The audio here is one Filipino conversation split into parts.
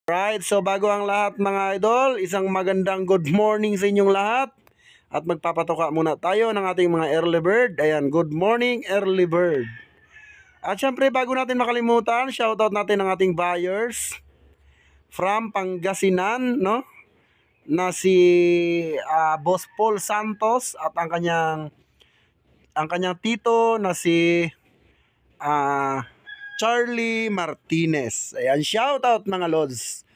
Right, so bago ang lahat mga idol, isang magandang good morning sa inyong lahat. At magpapatoka muna tayo ng ating mga early bird. Ayan, good morning early bird. At syempre bago natin makalimutan, shoutout natin ang ating buyers from Pangasinan, no? Na si Boss Paul Santos at ang kanyang tito na si Charlie Martinez. Ayan, shoutout mga lods.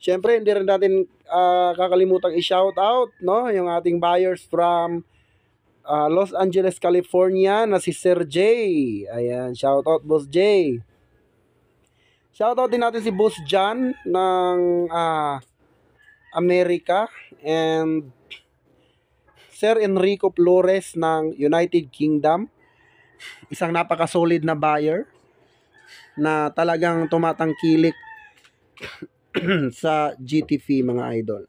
Siyempre, hindi rin natin kakalimutang i-shoutout, no? Yung ating buyers from Los Angeles, California na si Sir J. Ayan, shoutout Boss J. Shoutout din natin si Boss John ng Amerika and Sir Enrico Flores ng United Kingdom. Isang napaka-solid na buyer na talagang tumatangkilik sa GTV mga idol.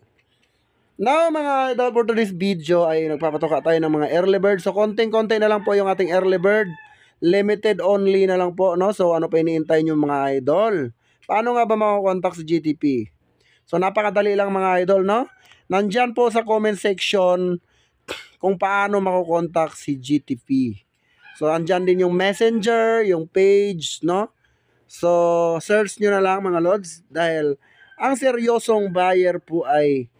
Now mga idol, for today's video ay nagpapatoka tayo ng mga early bird. So konting-konti na lang po yung ating early bird. Limited only na lang po, no? So ano pa iniintay nyo mga idol? Paano nga ba makakontakt sa GTV? So napakadali lang mga idol, no? Nandyan po sa comment section kung paano makakontakt si GTV. So andyan din yung messenger, yung page, no? So search nyo na lang mga lods dahil ang seryosong buyer po ay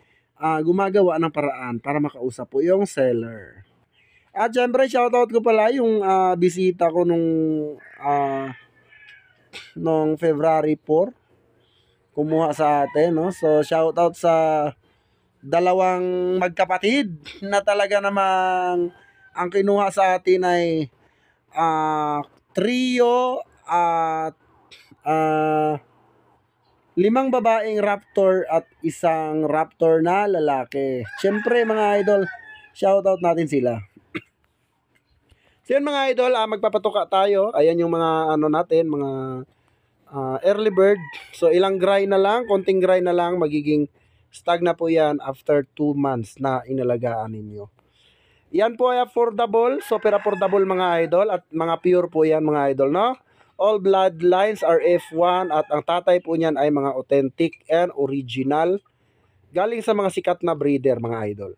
gumagawa ng paraan para makausap po yung seller. At syempre, shoutout ko pala yung bisita ko nung February 4. Kumuha sa atin, no? So, shoutout sa dalawang magkapatid na talaga namang ang kinuha sa atin ay trio at 5 babaeng raptor at isang raptor na lalaki. Siyempre mga idol, shoutout natin sila. So yun mga idol, magpapatuka tayo. Ayan yung mga natin, mga early bird. So ilang grind na lang, konting grind na lang, magiging stag na po yan after 2 months na inalagaan ninyo. Yan po ay affordable, super affordable mga idol at mga pure po yan mga idol, no? All bloodlines are F1 at ang tatay po niyan ay mga authentic and original. Galing sa mga sikat na breeder mga idol.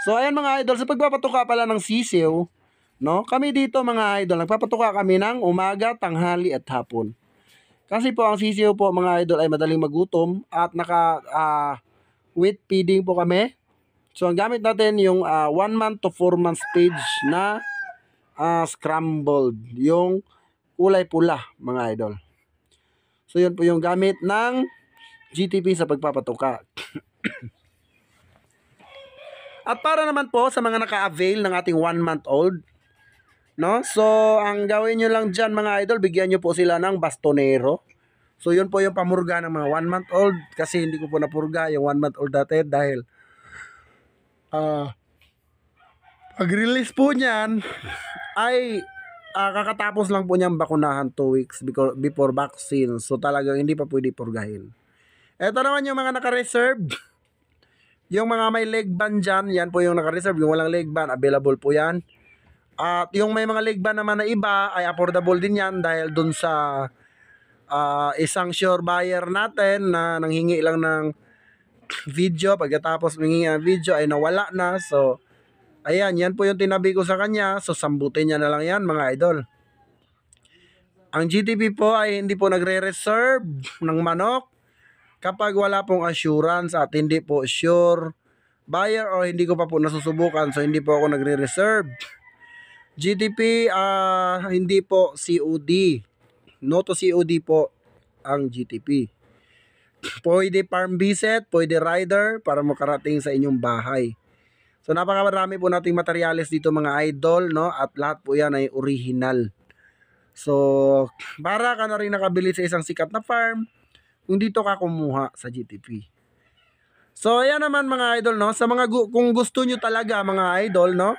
So ayan mga idol, sa pagpapatuka pala ng sisiw, no? Kami dito mga idol, nagpapatuka kami ng umaga, tanghali at hapon. Kasi po ang sisiw po mga idol ay madaling magutom at wheat feeding po kami. So ang gamit natin yung 1 month to 4 month stage na scrambled, yung kulay pula mga idol. So yun po yung gamit ng GTV sa pagpapatuka. At para naman po sa mga naka-avail ng ating 1 month old, no? So ang gawin nyo lang dyan mga idol, bigyan nyo po sila ng bastonero. So yun po yung pamurga ng mga 1 month old, kasi hindi ko po napurga yung 1 month old dati dahil pag-release po niyan ay kakatapos lang po niyang bakunahan 2 weeks before vaccine. So talagang hindi pa pwede purgahin. Ito naman yung mga naka-reserve. Yung mga may leg band dyan, yan po yung naka-reserve. Yung walang leg band, available po yan. At yung may mga leg band naman na iba ay affordable din yan dahil dun sa isang sure buyer natin na nanghingi lang ng video. Pagkatapos mangingi ng video ay nawala na. So ayan, yan po yung tinabi ko sa kanya. So, sambutin niya na lang yan, mga idol. Ang GTV po ay hindi po nagre-reserve ng manok kapag wala pong assurance at hindi po sure buyer or hindi ko pa po nasusubukan. So, hindi po ako nagre-reserve. GTV, hindi po COD. No to COD po ang GTV. Pwede farm visit, pwede rider para makarating sa inyong bahay. So napakarami po nating materyales dito mga idol, no? At lahat po yan ay original. So para ka na rin nakabili sa isang sikat na farm kung dito ka kumuha sa GTV. So ayan naman mga idol, no? Sa mga kung gusto nyo talaga mga idol, no?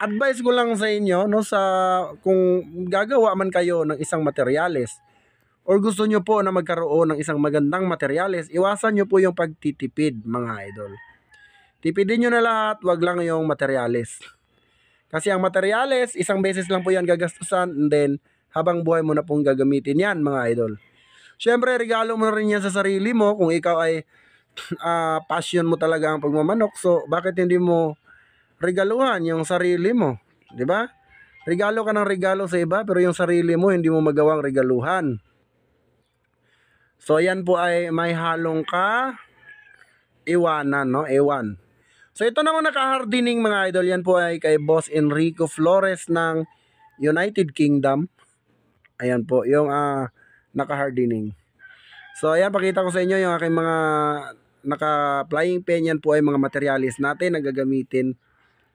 Advice ko lang sa inyo, no? Kung gagawa man kayo ng isang materyales or gusto nyo po na magkaroon ng isang magandang materyales, iwasan nyo po yung pagtitipid mga idol. Tipidin nyo na lahat, wag lang yung materyales. Kasi ang materyales, isang beses lang po yan gagastusan and then habang buhay mo na pong gagamitin yan mga idol. Syempre, regalo mo na rin yan sa sarili mo kung ikaw ay passion mo talaga ang pagmamanok. So, bakit hindi mo regaluhan yung sarili mo? 'Di ba? Regalo ka ng regalo sa iba pero yung sarili mo hindi mo magawang regaluhan. So, yan po ay may halong iwanan, no? Ewan. So, ito namang naka-hardening mga idol. Yan po ay kay Boss Enrico Flores ng United Kingdom. Ayan po, yung naka-hardening. So, ayan, pakita ko sa inyo yung aking mga naka-flying pen. Yan po ay mga materialis natin na gagamitin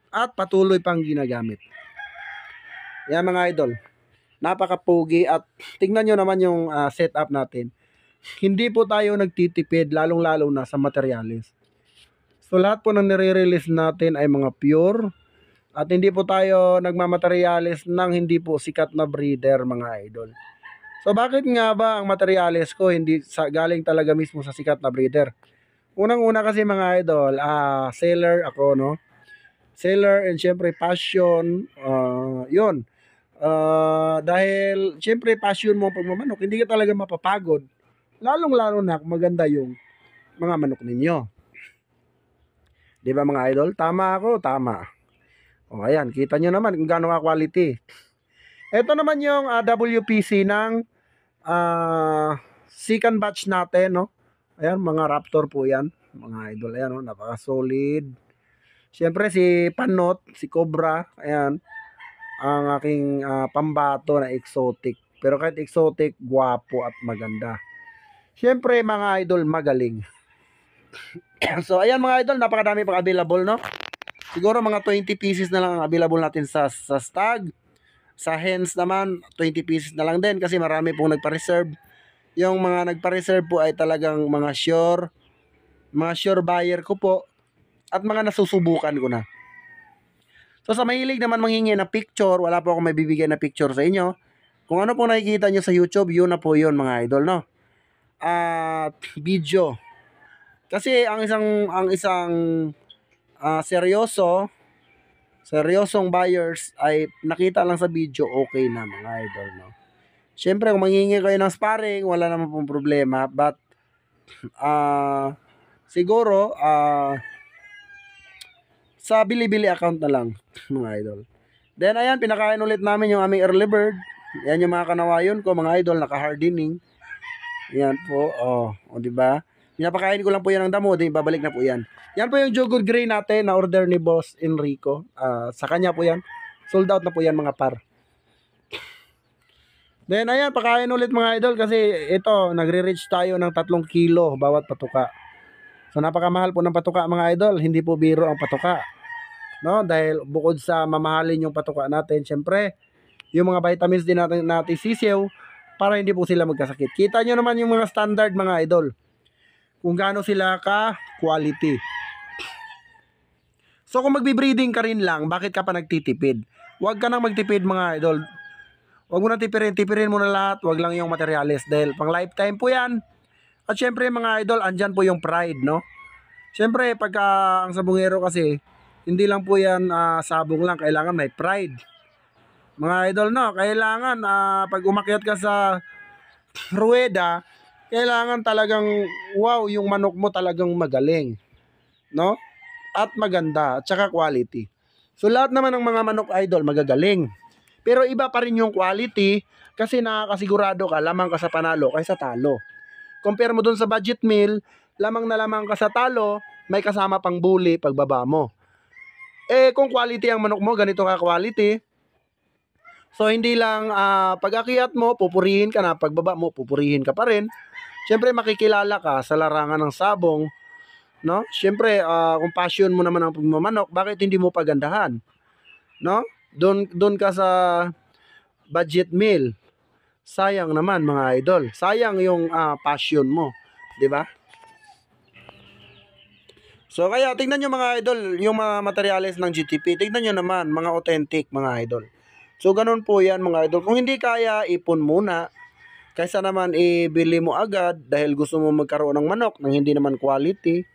at patuloy pang ginagamit. Yan mga idol. Napaka-pogi at tingnan nyo naman yung setup natin. Hindi po tayo nagtitipid, lalong-lalo na sa materialis. So, lahat po ng nire-release natin ay mga pure. At hindi po tayo nagmamaterialis ng hindi po sikat na breeder mga idol. So, bakit nga ba ang materialis ko hindi galing talaga mismo sa sikat na breeder? Unang-una kasi mga idol, seller ako, no? Seller and syempre passion, yun. Dahil syempre passion mo pag mamanok, hindi ka talaga mapapagod. Lalong-lalo na kung maganda yung mga manok ninyo. Di ba mga idol? Tama ako, tama. O ayan, kita nyo naman kung gaano ka quality. Ito naman yung WPC ng second batch natin, no? Ayan, mga Raptor po yan, mga idol. Ayan, no? Napaka-solid. Siyempre si Panot, si Cobra, ayan, ang aking pambato na exotic. Pero kahit exotic, guwapo at maganda. Siyempre mga idol, magaling. So ayan mga idol, napakadami pang available, no? Siguro mga 20 pieces na lang ang available natin sa stag. Sa hens naman, 20 pieces na lang din kasi marami pong nagpa-reserve. Yung mga nagpa-reserve po ay talagang mga sure buyer ko po at mga nasusubukan ko na. So sa mahilig naman manghingi ng picture, wala po akong may bibigay na picture sa inyo. Kung ano po nakikita nyo sa YouTube, yun na po yun mga idol, no? At video. Kasi ang isang seryosong buyers ay nakita lang sa video, okay na mga idol, no? Siyempre kung manghingi kayo ng sparring, wala naman pong problema, but siguro sa Bilibili account na lang mga idol. Then ayan, pinakain ulit namin yung aming early bird. Yan yung mga kanawayon ko mga idol, naka-hardening. Yan po, di ba? Pinapakain ko lang po yan ng damo, din babalik na po yan. Yan po yung Jogod Gray natin na order ni Boss Enrico. Sa kanya po yan. Sold out na po yan mga par. Then ayan, pakain ulit mga idol kasi ito, nagre-reach tayo ng 3 kilo bawat patuka. So napakamahal po ng patuka mga idol, hindi po biro ang patuka. No, dahil bukod sa mamahalin yung patuka natin, syempre, yung mga vitamins din natin sisiyaw para hindi po sila magkasakit. Kita nyo naman yung mga standard mga idol. Kung gaano sila ka-quality. So kung magbe-breeding ka rin lang, bakit ka pa nagtitipid? Huwag ka nang magtipid mga idol. Huwag mo na tipirin mo na lahat, huwag lang yung materials dahil pang lifetime po yan. At syempre mga idol, andyan po yung pride, no? Syempre pagka ang sabungero kasi, hindi lang po yan sabong lang, kailangan may pride. Mga idol, no? Kailangan pag umakyat ka sa ruweda, kailangan talagang wow, yung manok mo talagang magaling, no? At maganda, at saka quality. So lahat naman ng mga manok idol magagaling. Pero iba pa rin yung quality kasi nakakasigurado ka, lamang ka sa panalo kaysa talo. Compare mo dun sa budget meal, lamang na lamang ka sa talo, may kasama pang bully pagbaba mo. Kung quality ang manok mo, ganito ka quality. So hindi lang pag-akyat mo, pupurihin ka na, pagbaba mo, pupurihin ka pa rin. Siyempre makikilala ka sa larangan ng sabong, no? Siyempre kung passion mo naman ang pagmamanok, bakit hindi mo pagandahan? No? Doon ka sa budget meal. Sayang naman mga idol. Sayang yung passion mo, 'di ba? So kaya tingnan nyo mga idol, yung mga materyales ng GTP, tingnan nyo naman, mga authentic mga idol. So ganun po yan mga idol. Kung hindi kaya, ipon muna. Kaysa naman ibili mo agad dahil gusto mo magkaroon ng manok nang hindi naman quality.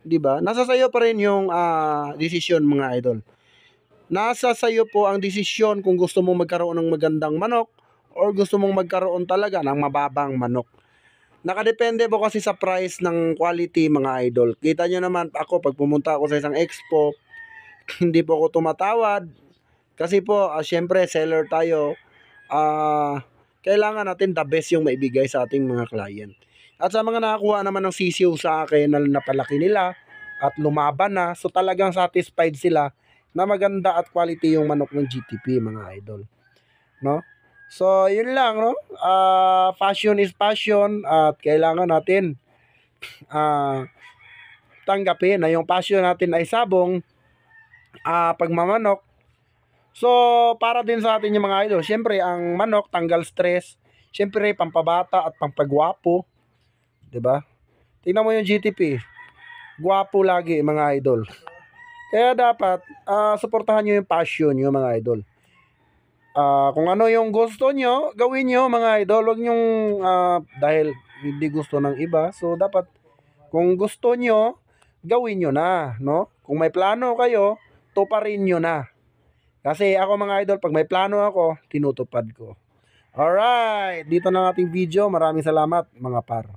'Di ba? Nasa sayo pa rin yung desisyon mga idol. Nasa sayo po ang desisyon kung gusto mo magkaroon ng magandang manok or gusto mong magkaroon talaga ng mababang manok. Nakadepende po kasi sa price ng quality mga idol. Kita nyo naman ako pag pumunta ako sa isang expo, hindi po ako tumatawad. Kasi po, syempre seller tayo. Kailangan natin the best yung maibigay sa ating mga client. At sa mga nakakuha naman ng sisiw sa akin na napalaki nila at lumaban na, so talagang satisfied sila na maganda at quality yung manok ng GTP mga idol. No? So, yun lang, no? Passion is passion at kailangan natin tanggapin na yung passion natin ay sabong pagmamanok. So, para din sa atin yung mga idol, syempre, ang manok, tanggal stress. Syempre, pampabata at pampagwapo. 'Di ba? Tingnan mo yung GTP. Gwapo lagi, mga idol. Kaya dapat, suportahan nyo yung passion nyo, mga idol. Kung ano yung gusto nyo, gawin nyo mga idol. Huwag nyong dahil hindi gusto ng iba. So dapat kung gusto nyo, gawin nyo na, no? Kung may plano kayo, tuparin nyo na. Kasi ako mga idol, pag may plano ako, tinutupad ko. Alright, dito na ang ating video. Maraming salamat mga par.